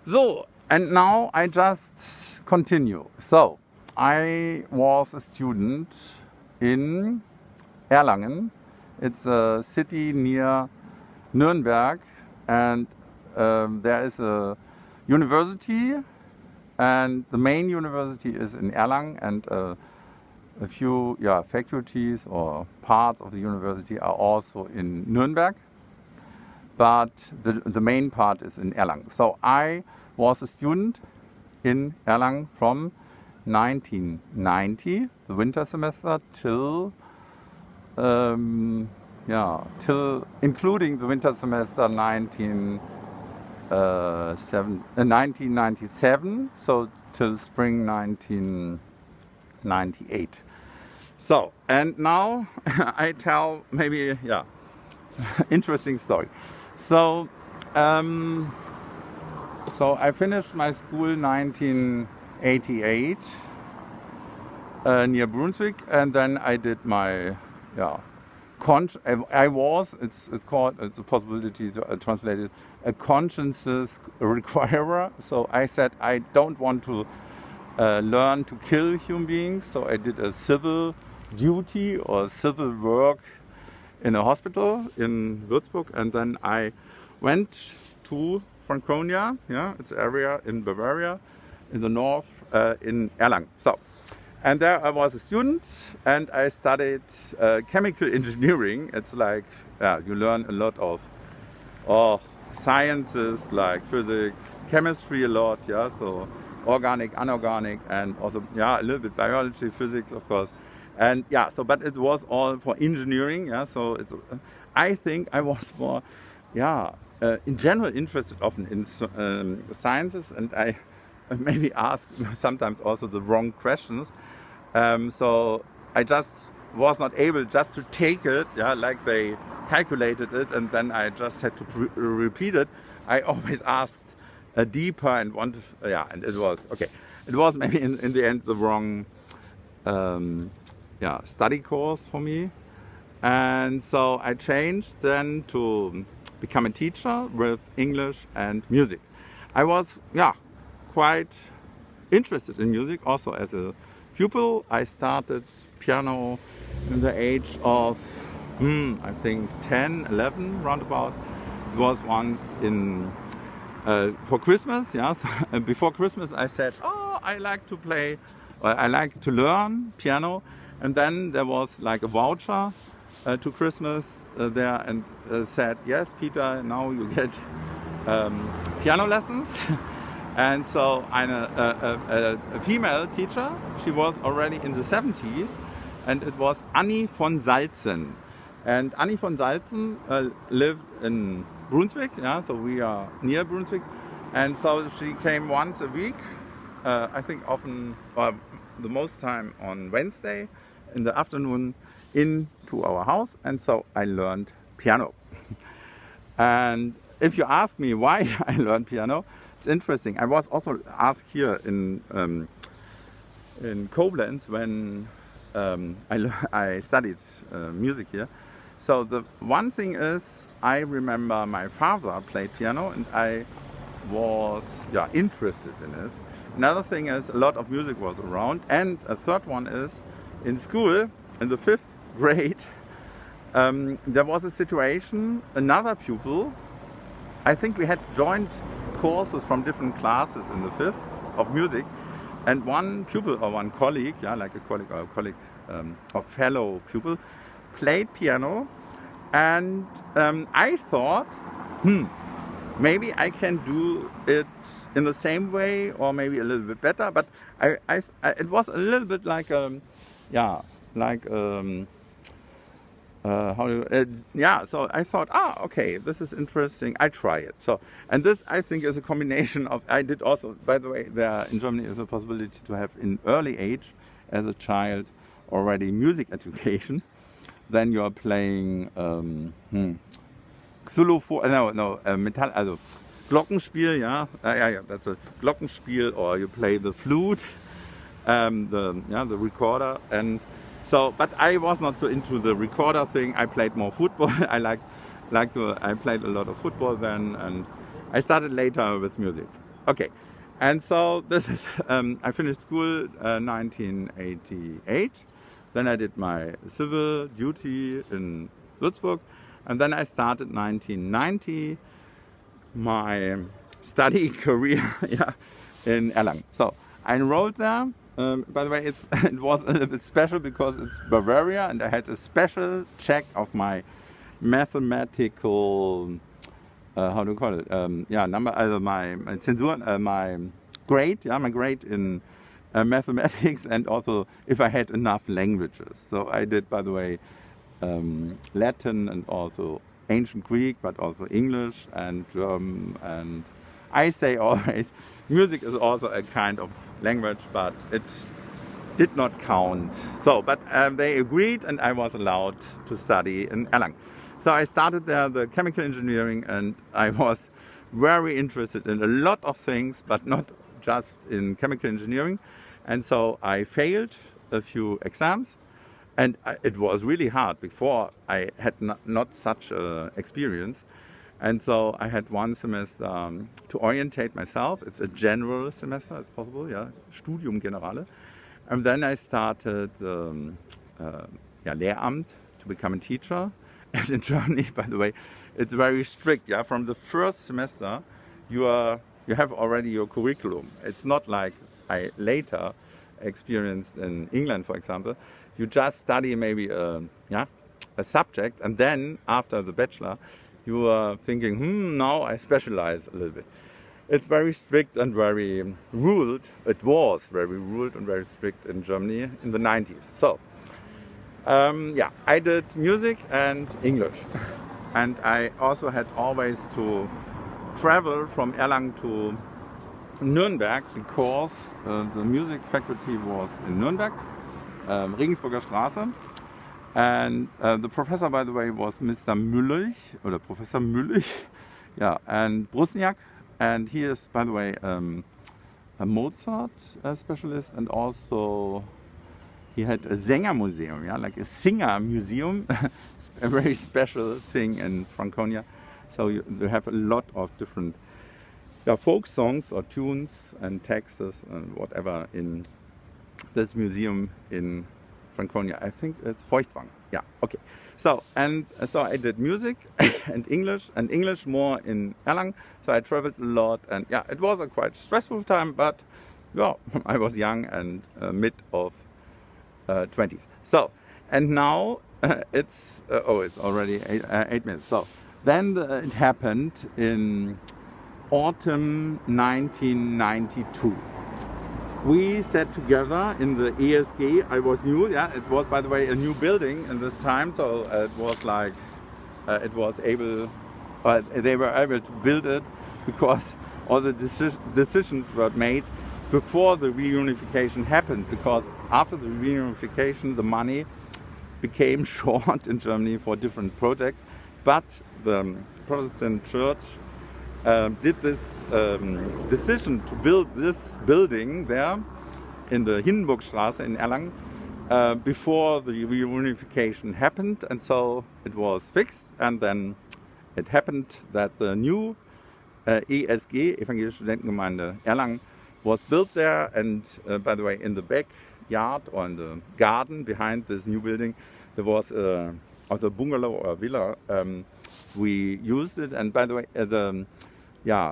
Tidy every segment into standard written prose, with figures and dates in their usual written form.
So, and now I just continue. So, I was a student in Erlangen. It's a city near Nuremberg, and there is a university, and the main university is in Erlangen, and a few faculties or parts of the university are also in Nuremberg, but the main part is in Erlangen. So I was a student in Erlangen from 1990, the winter semester, till including the winter semester 1997, so till spring 1998. So, and now I tell maybe, interesting story. So, so I finished my school 1988 near Brunswick, and then I did my, it's a possibility to translate it, a consciences requirer. So I said I don't want to learn to kill human beings, so I did a civil duty or civil work in a hospital in Würzburg, and then I went to Franconia, it's an area in Bavaria, in the north, in Erlangen. So, and there I was a student, and I studied chemical engineering. It's like, you learn a lot of sciences like physics, chemistry a lot, so organic, inorganic, and also, a little bit biology, physics, of course. And but it was all for engineering, so I think I was more, in general interested often in sciences, and I maybe asked sometimes also the wrong questions. So I just was not able just to take it, like they calculated it, and then I just had to repeat it. I always asked deeper and wanted, and it was okay. It was maybe in the end the wrong study course for me, and so I changed then to become a teacher with English and music. I was quite interested in music also as a pupil. I started piano in the age of I think 10, 11 roundabout. It was once in for Christmas, so before Christmas I said, I like to play, I like to learn piano, and then there was like a voucher to Christmas there, and said, yes, Peter, now you get piano lessons. And so a female teacher, she was already in the 70s, and it was Annie von Salzen. And Annie von Salzen lived in Brunswick, so we are near Brunswick. And so she came once a week, I think often, the most time on Wednesday in the afternoon, into our house. And so I learned piano. And if you ask me why I learned piano, it's interesting. I was also asked here in Koblenz when I studied music here. So the one thing is, I remember my father played piano, and I was interested in it. Another thing is, a lot of music was around, and a third one is, in school, in the 5th grade, there was a situation, another pupil, I think we had joined courses from different classes in the 5th of music, and one pupil or one colleague, like a colleague or a colleague or fellow pupil, played piano, and I thought, maybe I can do it in the same way, or maybe a little bit better. But it was a little bit like so I thought, okay, this is interesting. I try it. So, and this I think is a combination of. I did also, by the way, there in Germany is a possibility to have in early age, as a child, already music education. Then you are playing xylophone, metal, also Glockenspiel, that's a Glockenspiel, or you play the flute, the recorder, and so. But I was not so into the recorder thing. I played more football. I played a lot of football then, and I started later with music. Okay, and so this is, I finished school 1988. Then I did my civil duty in Würzburg, and then I started 1990 my study career in Erlangen. So I enrolled there. By the way, it was a little bit special because it's Bavaria, and I had a special check of my mathematical, how do you call it? Number, my Zensur, my grade, my grade in mathematics, and also if I had enough languages. So I did, by the way, Latin and also ancient Greek, but also English and German. And I say always, music is also a kind of language, but it did not count. So, but they agreed, and I was allowed to study in Erlangen. So I started there the chemical engineering, and I was very interested in a lot of things, but not just in chemical engineering. And so I failed a few exams, and it was really hard. Before I had not such experience. And so I had one semester to orientate myself. It's a general semester, it's possible, Studium Generale. And then I started Lehramt to become a teacher. And in Germany, by the way, it's very strict. From the first semester, you have already your curriculum. It's not like I later experienced in England, for example. You just study maybe a subject, and then after the bachelor, you are thinking, now I specialize a little bit. It's very strict and very ruled. It was very ruled and very strict in Germany in the 90s. So, I did music and English. And I also had always to travel from Erlangen to Nürnberg because the music faculty was in Nürnberg, Regensburger Straße. And the professor, by the way, was Mr. Müllich, or Professor Müllich, and Brusniak. And he is, by the way, a Mozart specialist, and also he had a Sänger museum, like a singer museum, a very special thing in Franconia. So you have a lot of different folk songs or tunes and texts and whatever in this museum in Franconia. I think it's Feuchtwang. Okay. So I did music and English more in Erlangen. So I traveled a lot, and it was a quite stressful time, but I was young and mid of 20s. So, and now it's already 8 minutes. So then it happened in autumn 1992. We sat together in the ESG. I was new, it was, by the way, a new building in this time, so it was like, they were able to build it because all the decisions were made before the reunification happened, because after the reunification, the money became short in Germany for different projects, but the Protestant Church did this decision to build this building there in the Hindenburgstraße in Erlangen before the reunification happened, and so it was fixed. And then it happened that the new ESG, Evangelische Studentengemeinde Erlangen, was built there. And by the way, in the backyard or in the garden behind this new building, there was also a bungalow or a villa. We used it, and by the way, the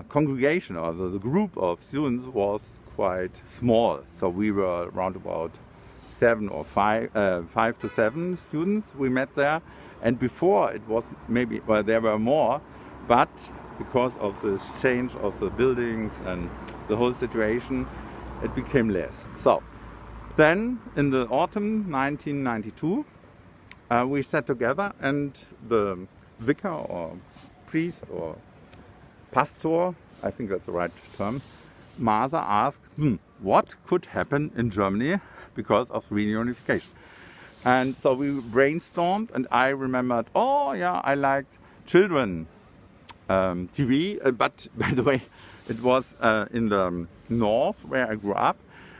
congregation or the group of students was quite small. So we were around about 5 to 7 students we met there. And before it was maybe, there were more, but because of this change of the buildings and the whole situation, it became less. So then in the autumn 1992, we sat together, and the vicar or priest or pastor, I think that's the right term, Maser, asked, what could happen in Germany because of reunification? And so we brainstormed, and I remembered, I like children TV, but by the way, it was in the north where I grew up,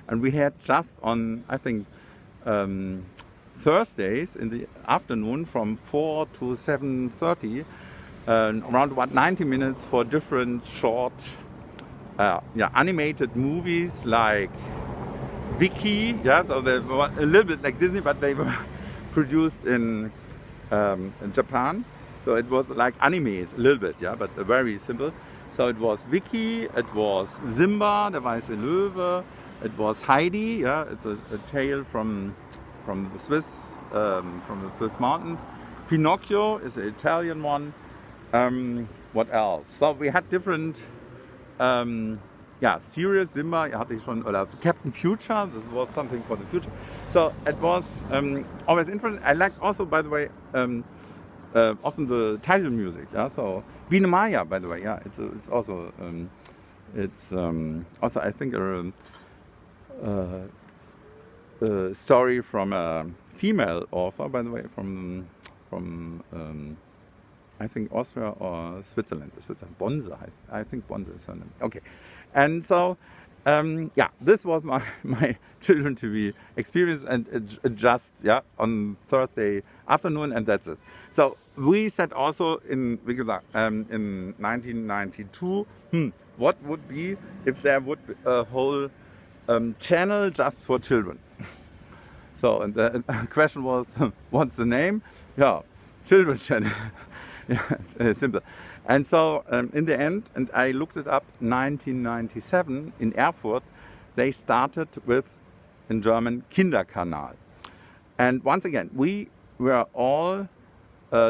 and we had just on, I think, Thursdays in the afternoon from 4 to 7:30, around about 90 minutes for different short animated movies like Wiki, yeah, so they were a little bit like Disney, but they were produced in Japan. So it was like animes a little bit, yeah, but very simple. So it was Wiki, it was Simba, der weiße Löwe, it was Heidi, yeah, it's a tale from the Swiss mountains. Pinocchio is an Italian one. What else? So we had different series. Simba hatte ich schon, oder Captain Future, this was something for the future. So it was always interesting. I liked also, by the way, often the title music. Yeah, so Biene Maya, by the way, yeah, it's also also I think a story from a female author, by the way, from I think Austria or Switzerland. Bonse heißt. I think Bonse is her name. Okay, and so this was my children TV experience, and it just on Thursday afternoon, and that's it. So we said also in 1992, what would be if there would be a whole channel just for children? So and the question was, what's the name? Yeah, Children's Channel. Yeah, simple. And so in the end, and I looked it up, 1997 in Erfurt, they started with, in German, Kinderkanal. And once again, we were all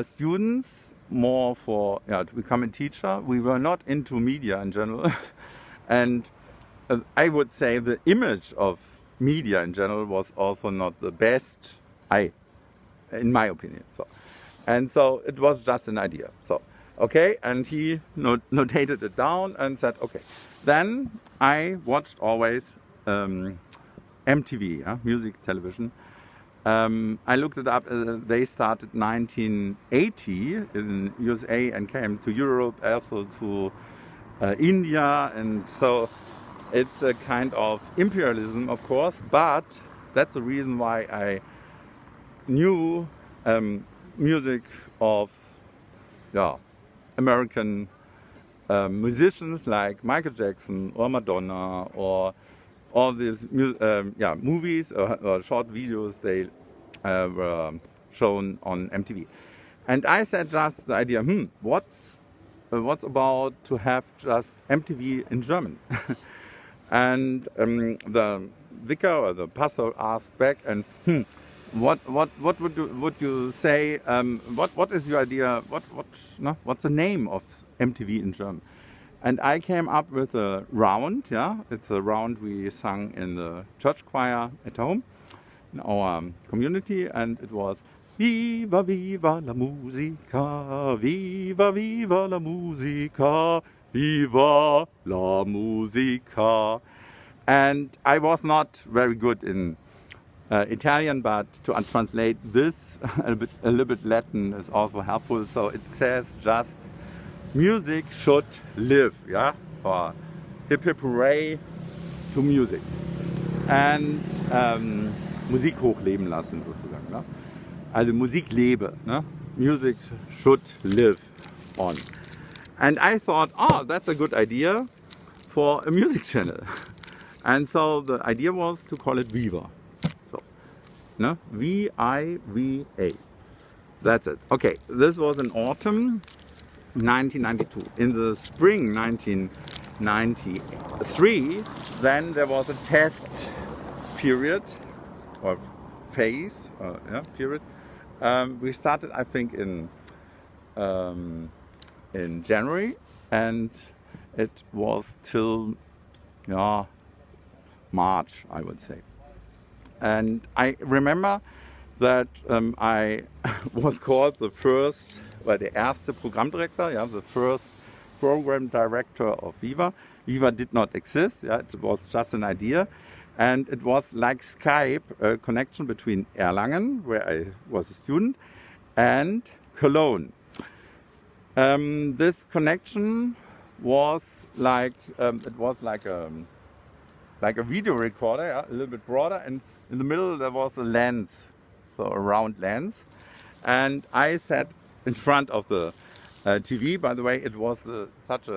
students, more for to become a teacher. We were not into media in general. And I would say the image of media in general was also not the best, in my opinion. And so it was just an idea. So, okay, and he notated it down and said, okay. Then I watched always MTV, music television. I looked it up. They started 1980 in USA and came to Europe, also to India. And so it's a kind of imperialism, of course, but that's the reason why I knew music of American musicians like Michael Jackson or Madonna, or all these movies or short videos they were shown on MTV. And I said just the idea, what's about to have just MTV in German? And the vicar or the pastor asked back, and what would you say? What is your idea? What's the name of MTV in German? And I came up with a round. Yeah, it's a round we sang in the church choir at home in our community, and it was Viva viva la musica, viva viva la musica, viva la musica. And I was not very good in Italian, but to translate this a little bit Latin is also helpful. So it says just music should live, or hip hip hooray to music. And Musik hochleben lassen sozusagen. Ne? Also Musik lebe. Ne? Music should live on. And I thought, that's a good idea for a music channel. And so the idea was to call it Viva. No? V-I-V-A. That's it. Okay, this was in autumn 1992. In the spring 1993, then there was a test period or phase, period. We started, I think, in January, and it was till March, I would say. And I remember that I was called the erste Programmdirektor, the first program director of Viva. Viva did not exist, it was just an idea. And it was like Skype, a connection between Erlangen, where I was a student, and Cologne. This connection was like, like a video recorder, a little bit broader, and in the middle there was a lens, so a round lens. And I sat in front of the TV. By the way, it was such a